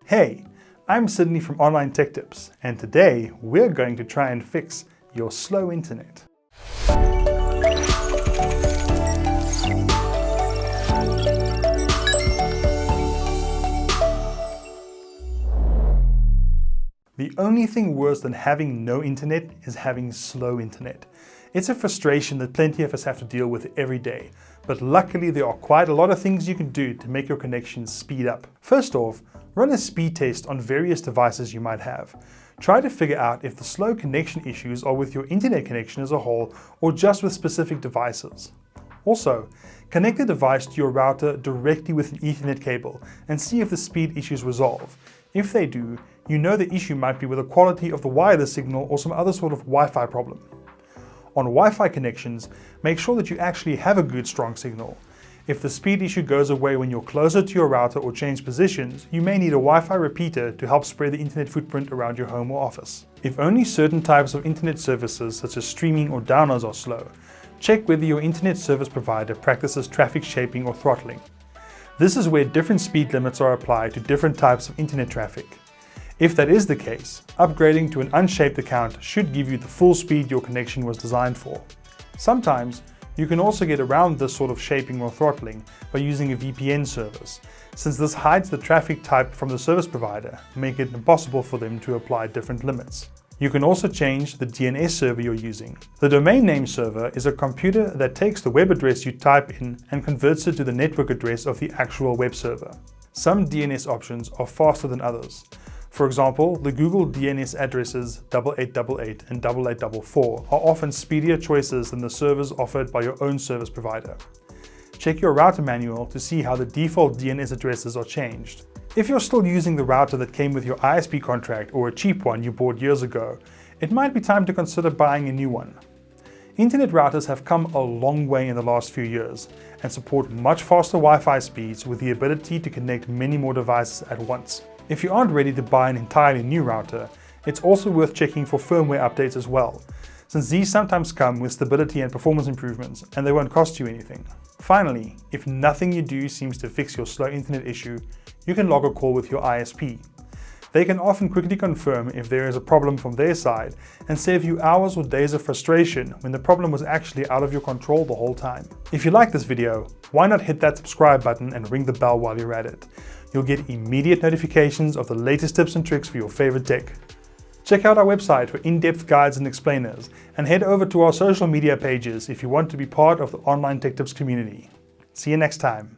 Hey, I'm Sydney from Online Tech Tips, and today we're going to try and fix your slow internet. The only thing worse than having no internet is having slow internet. It's a frustration that plenty of us have to deal with every day, but luckily there are quite a lot of things you can do to make your connection speed up. First off, run a speed test on various devices you might have. Try to figure out if the slow connection issues are with your internet connection as a whole or just with specific devices. Also, connect the device to your router directly with an Ethernet cable and see if the speed issues resolve. If they do, you know the issue might be with the quality of the wireless signal or some other sort of Wi-Fi problem. On Wi-Fi connections, make sure that you actually have a good strong signal. If the speed issue goes away when you're closer to your router or change positions, you may need a Wi-Fi repeater to help spread the internet footprint around your home or office. If only certain types of internet services such as streaming or downloads are slow, check whether your internet service provider practices traffic shaping or throttling. This is where different speed limits are applied to different types of internet traffic. If that is the case, upgrading to an unshaped account should give you the full speed your connection was designed for. Sometimes, you can also get around this sort of shaping or throttling by using a VPN service, since this hides the traffic type from the service provider, making it impossible for them to apply different limits. You can also change the DNS server you're using. The domain name server is a computer that takes the web address you type in and converts it to the network address of the actual web server. Some DNS options are faster than others. For example, the Google DNS addresses 8888 and 8844 are often speedier choices than the servers offered by your own service provider. Check your router manual to see how the default DNS addresses are changed. If you're still using the router that came with your ISP contract or a cheap one you bought years ago, it might be time to consider buying a new one. Internet routers have come a long way in the last few years and support much faster Wi-Fi speeds with the ability to connect many more devices at once. If you aren't ready to buy an entirely new router, it's also worth checking for firmware updates as well, since these sometimes come with stability and performance improvements and they won't cost you anything. Finally, if nothing you do seems to fix your slow internet issue, you can log a call with your ISP. They can often quickly confirm if there is a problem from their side and save you hours or days of frustration when the problem was actually out of your control the whole time. If you like this video, why not hit that subscribe button and ring the bell while you're at it? You'll get immediate notifications of the latest tips and tricks for your favorite tech. Check out our website for in-depth guides and explainers, and head over to our social media pages if you want to be part of the Online Tech Tips community. See you next time.